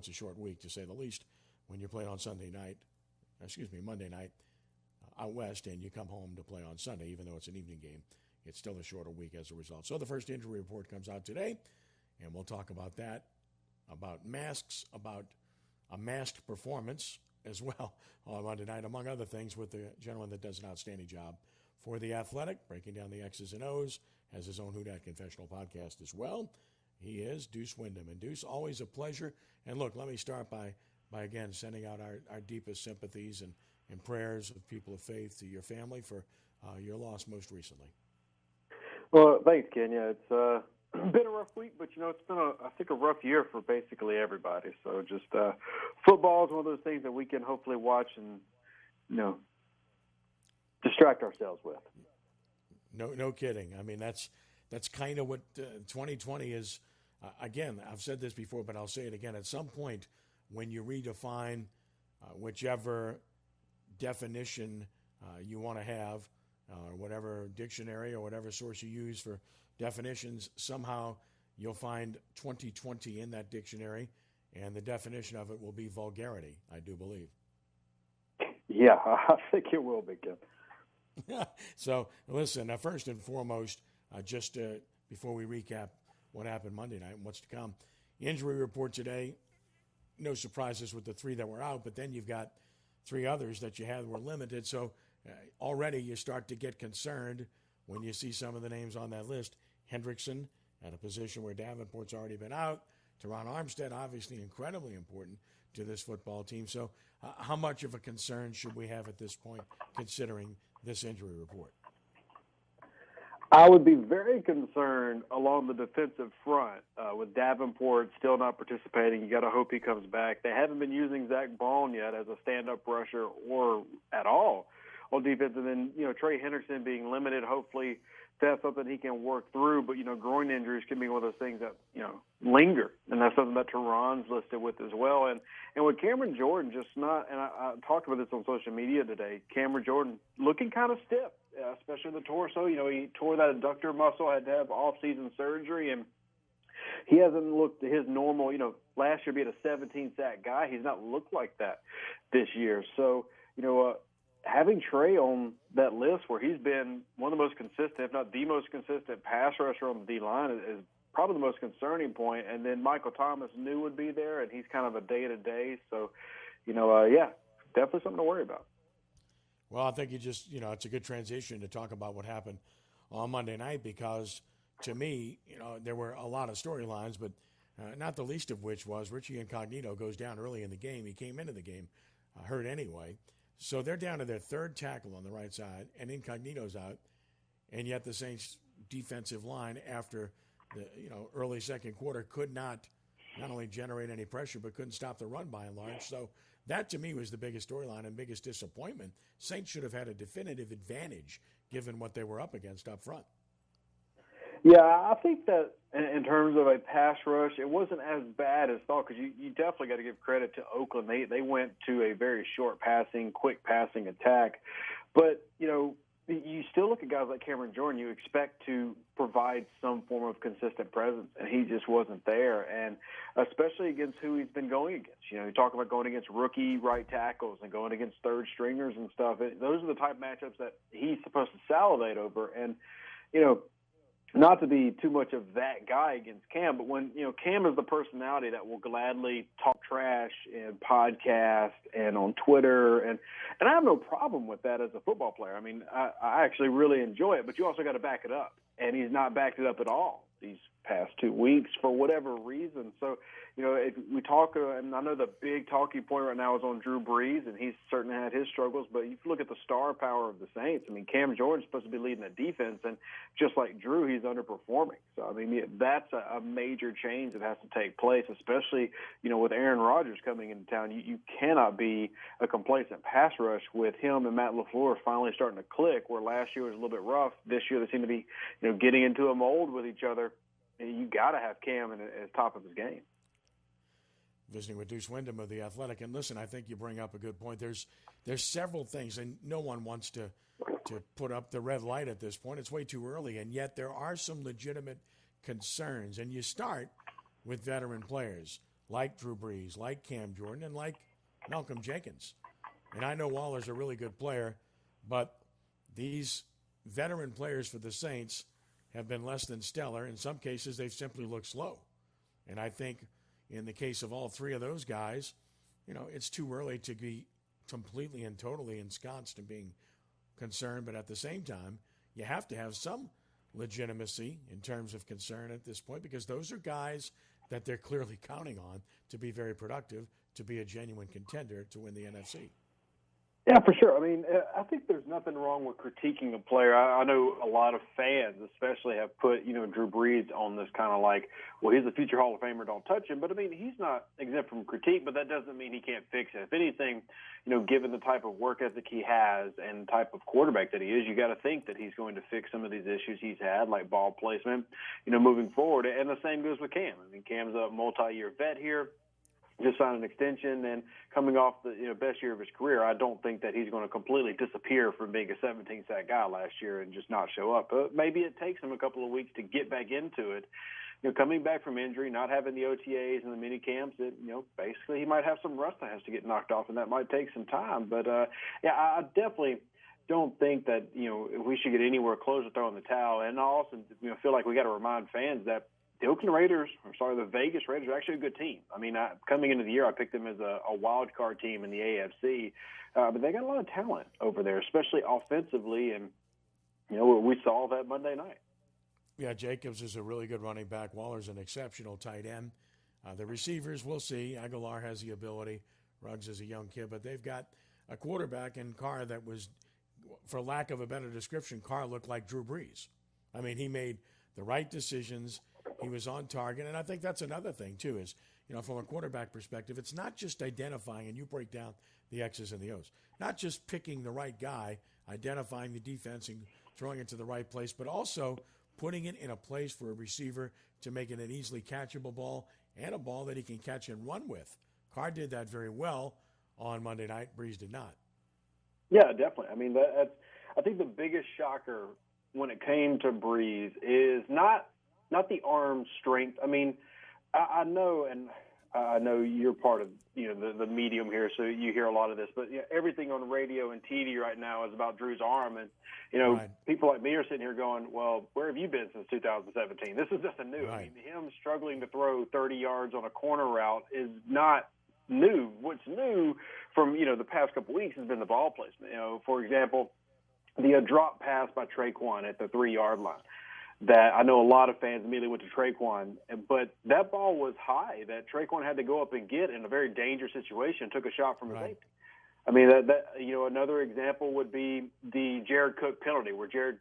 It's a short week, to say the least, when you're playing on Monday night out west, and you come home to play on Sunday, even though it's an evening game. It's still a shorter week as a result. So the first injury report comes out today, and we'll talk about that, about masks, about a masked performance as well on Monday night, among other things, with the gentleman that does an outstanding job for The Athletic, breaking down the X's and O's, has his own Who Dat Confessional podcast as well. He is Deuce Windham. And Deuce, always a pleasure. And look, let me start by again, sending out our deepest sympathies and prayers of people of faith to your family for your loss most recently. Well, thanks, Ken. Yeah, it's been a rough week, but, it's been, I think, a rough year for basically everybody. So just football is one of those things that we can hopefully watch and, distract ourselves with. No kidding. I mean, that's kind of what 2020 is. Again, I've said this before, but I'll say it again. At some point, when you redefine whichever definition you want to have, or whatever dictionary or whatever source you use for definitions, somehow you'll find 2020 in that dictionary, and the definition of it will be vulgarity, I do believe. Yeah, I think it will be, Ken. So, listen, first and foremost, just before we recap what happened Monday night and what's to come, injury report today, no surprises with the three that were out, but then you've got three others that you had were limited. So already you start to get concerned when you see some of the names on that list. Hendrickson at a position where Davenport's already been out. Teron Armstead, obviously incredibly important to this football team. So how much of a concern should we have at this point, considering this injury report? I would be very concerned along the defensive front with Davenport still not participating. You got to hope he comes back. They haven't been using Zach Bone yet as a stand-up rusher or at all on defense. And then, Trey Hendrickson being limited, hopefully that's something he can work through. But, groin injuries can be one of those things that, linger. And that's something that Teron's listed with as well. And with Cameron Jordan just not, and I talked about this on social media today, Cameron Jordan looking kind of stiff, especially in the torso. He tore that adductor muscle, had to have off-season surgery, and he hasn't looked his normal, last year being a 17-sack guy, he's not looked like that this year. So, having Trey on that list where he's been one of the most consistent, if not the most consistent pass rusher on the D-line is probably the most concerning point. And then Michael Thomas knew would be there, and he's kind of a day-to-day. So, yeah, definitely something to worry about. Well, I think it's a good transition to talk about what happened on Monday night, because to me, there were a lot of storylines, but not the least of which was Richie Incognito goes down early in the game. He came into the game hurt anyway. So they're down to their third tackle on the right side, and Incognito's out, and yet the Saints defensive line after the early second quarter could not only generate any pressure, but couldn't stop the run by and large. So that, to me, was the biggest storyline and biggest disappointment. Saints should have had a definitive advantage given what they were up against up front. Yeah, I think that in terms of a pass rush, it wasn't as bad as thought, because you definitely got to give credit to Oakland. They went to a very short passing, quick passing attack. But, you still look at guys like Cameron Jordan, you expect to provide some form of consistent presence, and he just wasn't there. And especially against who he's been going against. You talk about going against rookie right tackles and going against third stringers and stuff. Those are the type of matchups that he's supposed to salivate over. And, not to be too much of that guy against Cam, but when, Cam is the personality that will gladly talk trash in podcasts and on Twitter. And I have no problem with that as a football player. I mean, I actually really enjoy it, but you also got to back it up. And he's not backed it up at all these past 2 weeks for whatever reason. So, if we talk, and I know the big talking point right now is on Drew Brees, and he's certainly had his struggles, but if you look at the star power of the Saints, I mean, Cam Jordan's supposed to be leading the defense, and just like Drew, he's underperforming. So, I mean, that's a major change that has to take place, especially, with Aaron Rodgers coming into town. You cannot be a complacent pass rush with him and Matt LaFleur finally starting to click, where last year was a little bit rough. This year they seem to be, getting into a mold with each other. You got to have Cam at top of his game. Visiting with Deuce Windham of The Athletic. And listen, I think you bring up a good point. There's several things, and no one wants to put up the red light at this point. It's way too early, and yet there are some legitimate concerns. And you start with veteran players like Drew Brees, like Cam Jordan, and like Malcolm Jenkins. And I know Waller's a really good player, but these veteran players for the Saints have been less than stellar. In some cases, they've simply looked slow. And I think in the case of all three of those guys, it's too early to be completely and totally ensconced in being concerned. But at the same time, you have to have some legitimacy in terms of concern at this point, because those are guys that they're clearly counting on to be very productive, to be a genuine contender to win the NFC. Yeah, for sure. I mean, I think there's nothing wrong with critiquing a player. I know a lot of fans especially have put, Drew Brees on this kind of like, well, he's a future Hall of Famer, don't touch him. But, I mean, he's not exempt from critique, but that doesn't mean he can't fix it. If anything, given the type of work ethic he has and the type of quarterback that he is, you got to think that he's going to fix some of these issues he's had, like ball placement, moving forward. And the same goes with Cam. I mean, Cam's a multi-year vet here. Just signed an extension and coming off the best year of his career. I don't think that he's going to completely disappear from being a 17-sack guy last year and just not show up. Maybe it takes him a couple of weeks to get back into it. Coming back from injury, not having the OTAs and the mini camps, basically he might have some rust that has to get knocked off, and that might take some time. But I definitely don't think that we should get anywhere close to throwing the towel. And I also feel like we got to remind fans that the Vegas Raiders are actually a good team. I mean, coming into the year, I picked them as a wild card team in the AFC, but they got a lot of talent over there, especially offensively, and we saw that Monday night. Yeah, Jacobs is a really good running back. Waller's an exceptional tight end. The receivers, we'll see. Aguilar has the ability. Ruggs is a young kid, but they've got a quarterback in Carr that was, for lack of a better description, Carr looked like Drew Brees. I mean, he made the right decisions. He was on target, and I think that's another thing, too, is, from a quarterback perspective, it's not just identifying, and you break down the X's and the O's, not just picking the right guy, identifying the defense and throwing it to the right place, but also putting it in a place for a receiver to make it an easily catchable ball and a ball that he can catch and run with. Carr did that very well on Monday night. Brees did not. Yeah, definitely. I mean, I think the biggest shocker when it came to Brees is not the arm strength. I mean, I know, and I know you're part of the medium here, so you hear a lot of this. But everything on radio and TV right now is about Drew's arm, and right. People like me are sitting here going, "Well, where have you been since 2017? This is nothing new." Right. I mean, him struggling to throw 30 yards on a corner route is not new. What's new from the past couple weeks has been the ball placement. For example, the drop pass by Traquan at the 3-yard line. That I know a lot of fans immediately went to Traquan, but that ball was high that Traquan had to go up and get in a very dangerous situation, took a shot from a safety. I mean, another example would be the Jared Cook penalty, where Jared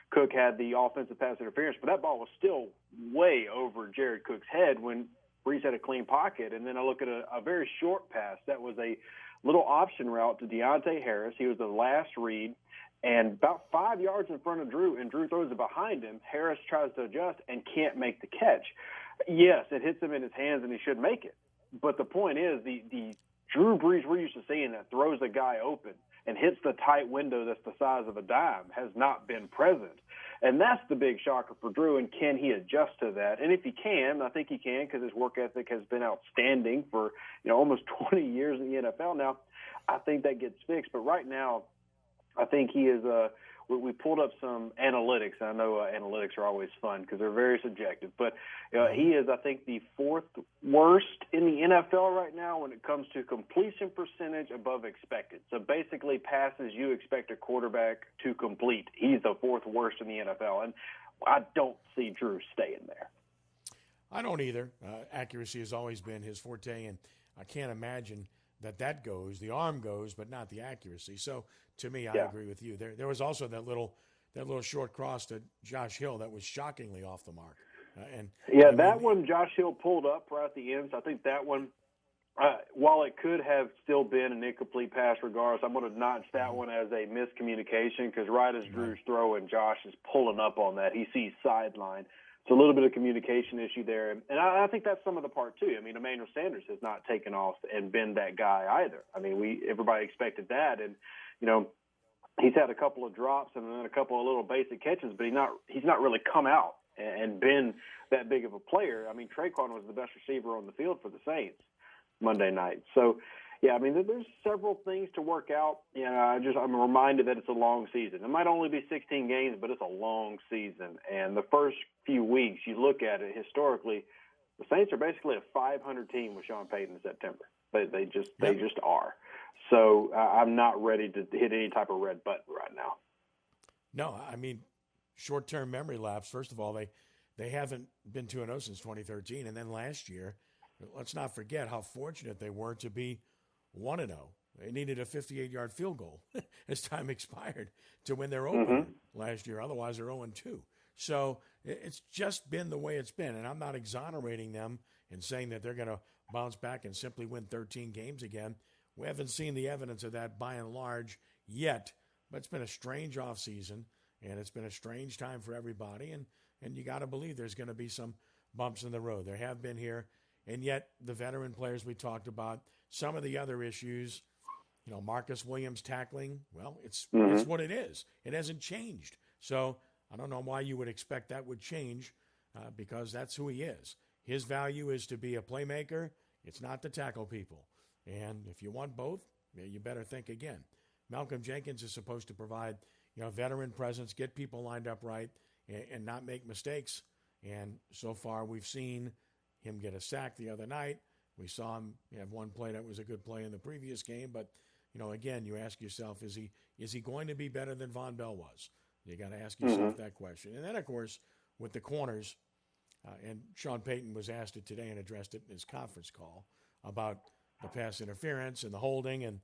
Cook had the offensive pass interference, but that ball was still way over Jared Cook's head when Brees had a clean pocket. And then I look at a very short pass. That was a little option route to Deontay Harris. He was the last read. And about 5 yards in front of Drew, and Drew throws it behind him. Harris tries to adjust and can't make the catch. Yes, it hits him in his hands, and he should make it. But the point is, the Drew Brees we're used to seeing that throws a guy open and hits the tight window that's the size of a dime has not been present. And that's the big shocker for Drew, and can he adjust to that? And if he can, I think he can, because his work ethic has been outstanding for almost 20 years in the NFL now. I think that gets fixed. But right now, I think he is we pulled up some analytics. I know analytics are always fun because they're very subjective. But he is, I think, the 4th worst in the NFL right now when it comes to completion percentage above expected. So basically passes you expect a quarterback to complete. He's the 4th worst in the NFL. And I don't see Drew staying there. I don't either. Accuracy has always been his forte, and I can't imagine that goes. The arm goes, but not the accuracy. So to me, I agree with you. There was also that little short cross to Josh Hill that was shockingly off the mark. One Josh Hill pulled up right at the end. So I think that one, while it could have still been an incomplete pass regardless, I'm going to notch that one as a miscommunication because right as Drew's throwing, Josh is pulling up on that. He sees sideline. It's a little bit of communication issue there. And I think that's some of the part, too. I mean, Emmanuel Sanders has not taken off and been that guy either. I mean, everybody expected that. And, he's had a couple of drops and then a couple of little basic catches, but he's not really come out and been that big of a player. I mean, Traquan was the best receiver on the field for the Saints Monday night. So, yeah, I mean, there's several things to work out. I'm reminded that it's a long season. It might only be 16 games, but it's a long season. And the first few weeks, you look at it historically, the Saints are basically a 500 team with Sean Payton in September. They just are. So I'm not ready to hit any type of red button right now. No, I mean, short-term memory lapse. First of all, they haven't been 2-0 since 2013. And then last year, let's not forget how fortunate they were to be 1-0. They needed a 58-yard field goal as time expired to win their opener last year. Otherwise, they're 0-2. So it's just been the way it's been. And I'm not exonerating them and saying that they're going to bounce back and simply win 13 games again. We haven't seen the evidence of that by and large yet. But it's been a strange offseason, and it's been a strange time for everybody. And you got to believe there's going to be some bumps in the road. There have been here. And yet the veteran players we talked about, some of the other issues, Marcus Williams tackling, well, it's what it is. It hasn't changed. So I don't know why you would expect that would change because that's who he is. His value is to be a playmaker. It's not to tackle people. And if you want both, you better think again. Malcolm Jenkins is supposed to provide, veteran presence, get people lined up right, and not make mistakes. And so far, we've seen him get a sack the other night. We saw him have one play that was a good play in the previous game. But, again, you ask yourself, is he going to be better than Von Bell was? You got to ask yourself that question. And then, of course, with the corners, and Sean Payton was asked it today and addressed it in his conference call about the pass interference and the holding and,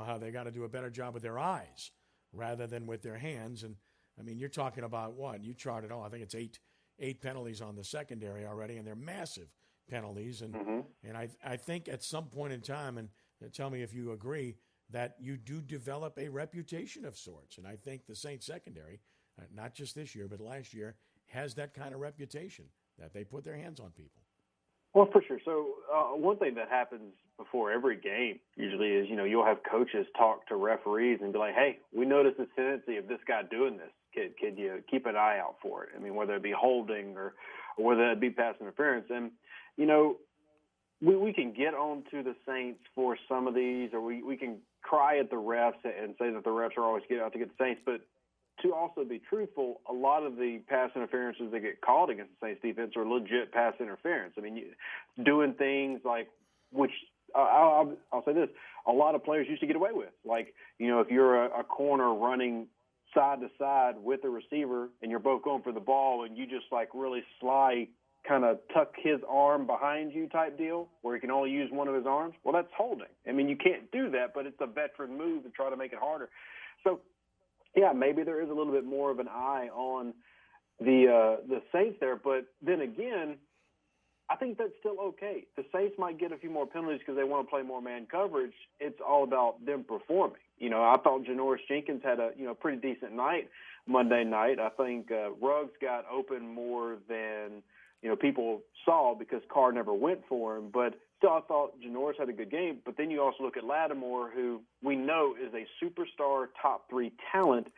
how they got to do a better job with their eyes rather than with their hands. And, I mean, you're talking about what? You charted, I think it's eight penalties on the secondary already, and they're massive penalties. And I think at some point in time, and tell me if you agree, that you do develop a reputation of sorts. And I think the Saints secondary, not just this year, but last year, has that kind of reputation that they put their hands on people. Well, for sure. So one thing that happens before every game usually is, you'll have coaches talk to referees and be like, hey, we noticed this tendency of this guy doing this. Could you keep an eye out for it? I mean, whether it be holding or whether it be pass interference. And, we can get on to the Saints for some of these, or we can cry at the refs and say that the refs are always out to get the Saints. But to also be truthful, a lot of the pass interferences that get called against the Saints defense are legit pass interference. I mean, doing things like, which I'll say this, a lot of players used to get away with. Like, if you're a corner running side to side with a receiver and you're both going for the ball and you just like really sly kind of tuck his arm behind you type deal where he can only use one of his arms, well, that's holding. I mean, you can't do that, but it's a veteran move to try to make it harder. So, yeah, maybe there is a little bit more of an eye on the Saints there. But then again, I think that's still okay. The Saints might get a few more penalties because they want to play more man coverage. It's all about them performing. I thought Janoris Jenkins had a pretty decent night Monday night. I think Ruggs got open more than people saw because Carr never went for him. But still, I thought Janoris had a good game. But then you also look at Lattimore, who we know is a superstar top 3 talent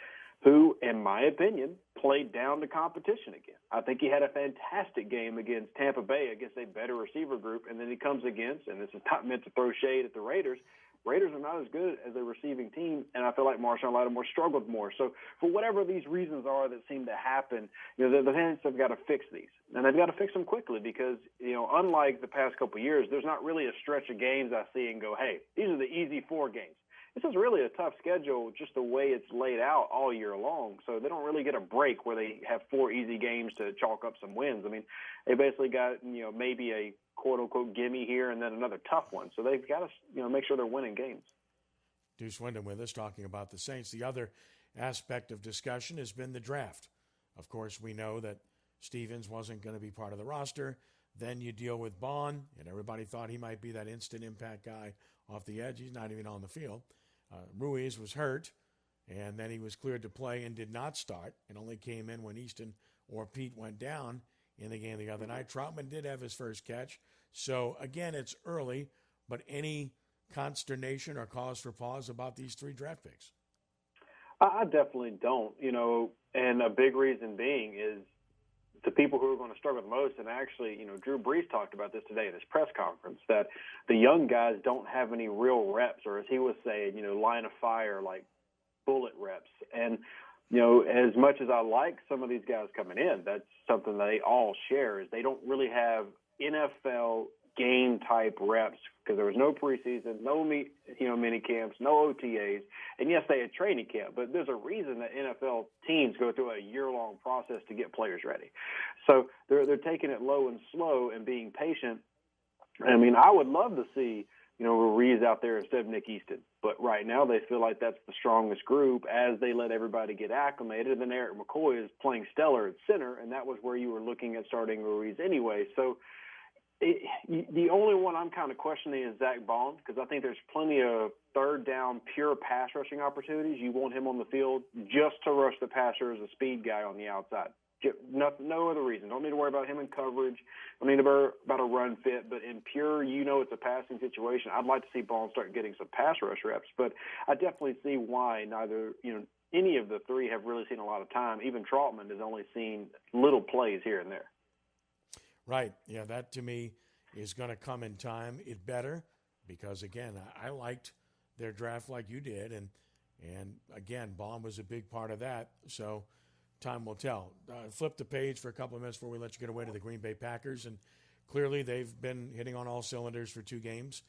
who, in my opinion, played down the competition again. I think he had a fantastic game against Tampa Bay, against a better receiver group. And then he comes against, and this is not meant to throw shade at the Raiders, Raiders are not as good as a receiving team, and I feel like Marshawn Lattimore struggled more. So for whatever these reasons are that seem to happen, the Saints have got to fix these. And they've got to fix them quickly because, unlike the past couple of years, there's not really a stretch of games I see and go, hey, these are the easy 4 games. This is really a tough schedule just the way it's laid out all year long. So they don't really get a break where they have 4 easy games to chalk up some wins. I mean, they basically got, maybe a quote-unquote gimme here and then another tough one. So they've got to, make sure they're winning games. Deuce Windham with us talking about the Saints. The other aspect of discussion has been the draft. Of course, we know that Stevens wasn't going to be part of the roster. Then you deal with Bond, and everybody thought he might be that instant impact guy off the edge. He's not even on the field. Ruiz was hurt, and then he was cleared to play and did not start and only came in when Easton or Pete went down in the game the other night. Troutman did have his first catch. So, again, it's early, but any consternation or cause for pause about these 3 draft picks? I definitely don't, and a big reason being is the people who are going to struggle the most, and actually, Drew Brees talked about this today in his press conference, that the young guys don't have any real reps, or as he was saying, line of fire, like bullet reps. And, as much as I like some of these guys coming in, that's something they all share, is they don't really have NFL game type reps because there was no preseason, no mini camps, no OTAs, and yes, they had training camp, but there's a reason that NFL teams go through a year-long process to get players ready. So they're taking it low and slow and being patient. I mean, I would love to see Ruiz out there instead of Nick Easton, but right now they feel like that's the strongest group as they let everybody get acclimated. And then Eric McCoy is playing stellar at center, and that was where you were looking at starting Ruiz anyway. So the only one I'm kind of questioning is Zach Bond, because I think there's plenty of third down pure pass rushing opportunities. You want him on the field just to rush the passer as a speed guy on the outside. No other reason. Don't need to worry about him in coverage. Don't need to worry about a run fit. But in pure, it's a passing situation. I'd like to see Bond start getting some pass rush reps. But I definitely see why neither, any of the three have really seen a lot of time. Even Trautman has only seen little plays here and there. Right. Yeah, that to me is going to come in time. It better, because, again, I liked their draft like you did. And again, Bond was a big part of that. So time will tell. Flip the page for a couple of minutes before we let you get away to the Green Bay Packers. And clearly they've been hitting on all cylinders for 2 games.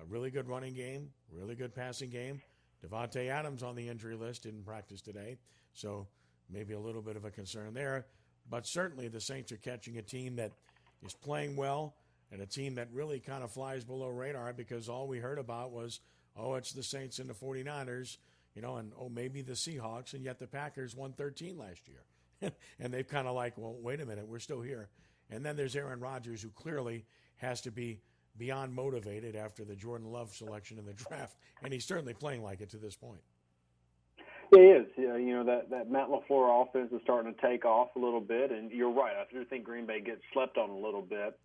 Really good running game, really good passing game. Devontae Adams on the injury list, didn't practice today. So maybe a little bit of a concern there. But certainly the Saints are catching a team that is playing well and a team that really kind of flies below radar, because all we heard about was, it's the Saints and the 49ers, and maybe the Seahawks, and yet the Packers won 13 last year. And they've kind of like, well, wait a minute, we're still here. And then there's Aaron Rodgers, who clearly has to be beyond motivated after the Jordan Love selection in the draft, and he's certainly playing like it to this point. It is. That Matt LaFleur offense is starting to take off a little bit, and you're right. I do think Green Bay gets slept on a little bit,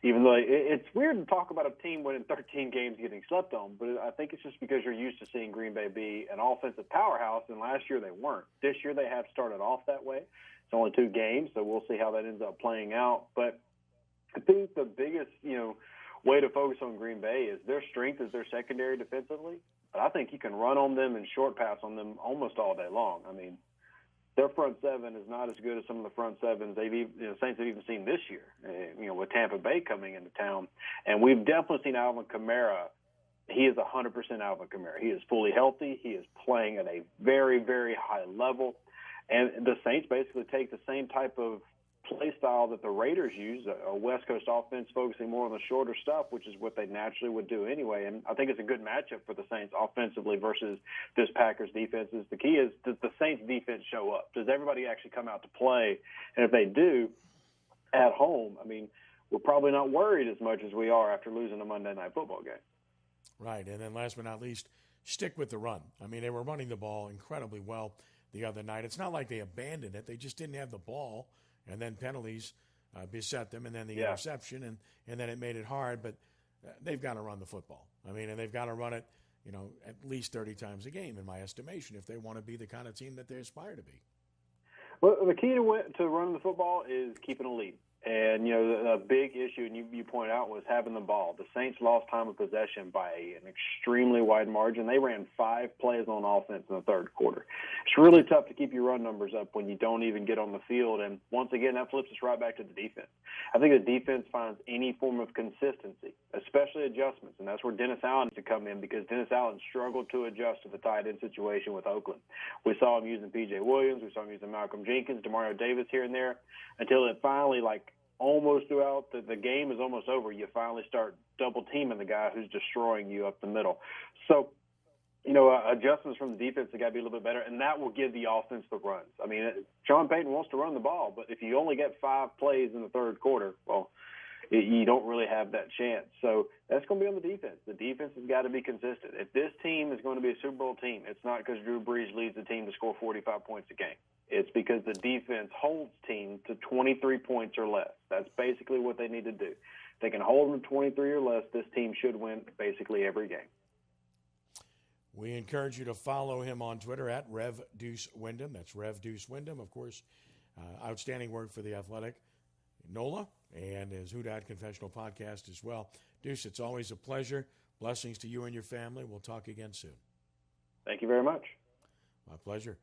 even though it's weird to talk about a team winning 13 games getting slept on, but I think it's just because you're used to seeing Green Bay be an offensive powerhouse, and last year they weren't. This year they have started off that way. It's only 2 games, so we'll see how that ends up playing out. But I think the biggest, way to focus on Green Bay is their strength is their secondary defensively. But I think you can run on them and short pass on them almost all day long. I mean, their front seven is not as good as some of the front sevens Saints have even seen this year, with Tampa Bay coming into town. And we've definitely seen Alvin Kamara. He is 100% Alvin Kamara. He is fully healthy. He is playing at a very, very high level. And the Saints basically take the same type of play style that the Raiders use, a West Coast offense focusing more on the shorter stuff, which is what they naturally would do anyway. And I think it's a good matchup for the Saints offensively versus this Packers defense. The key is, does the Saints defense show up? Does everybody actually come out to play? And if they do at home, I mean, we're probably not worried as much as we are after losing a Monday Night Football game. Right. And then last but not least, stick with the run. I mean, they were running the ball incredibly well the other night. It's not like they abandoned it. They just didn't have the ball. And then penalties beset them, and then the interception, and then it made it hard. But they've got to run the football. I mean, and they've got to run it, at least 30 times a game, in my estimation, if they want to be the kind of team that they aspire to be. Well, the key to running the football is keeping a lead. And, the big issue, and you point out, was having the ball. The Saints lost time of possession by an extremely wide margin. They ran 5 plays on offense in the third quarter. It's really tough to keep your run numbers up when you don't even get on the field. And once again, that flips us right back to the defense. I think the defense finds any form of consistency, especially adjustments. And that's where Dennis Allen needs to come in, because Dennis Allen struggled to adjust to the tight end situation with Oakland. We saw him using P.J. Williams. We saw him using Malcolm Jenkins, Demario Davis here and there, until it finally, almost throughout the game is almost over, you finally start double teaming the guy who's destroying you up the middle. So, adjustments from the defense have got to be a little bit better, and that will give the offense the runs. I mean, Sean Payton wants to run the ball, but if you only get 5 plays in the third quarter, well, you don't really have that chance. So that's going to be on the defense. The defense has got to be consistent. If this team is going to be a Super Bowl team, it's not because Drew Brees leads the team to score 45 points a game. It's because the defense holds team to 23 points or less. That's basically what they need to do. If they can hold them to 23 or less, this team should win basically every game. We encourage you to follow him on Twitter at Rev Deuce Windham. That's Rev Deuce Windham. Of course, Outstanding work for the Athletic, NOLA, and his Houdat Confessional podcast as well. Deuce, it's always a pleasure. Blessings to you and your family. We'll talk again soon. Thank you very much. My pleasure.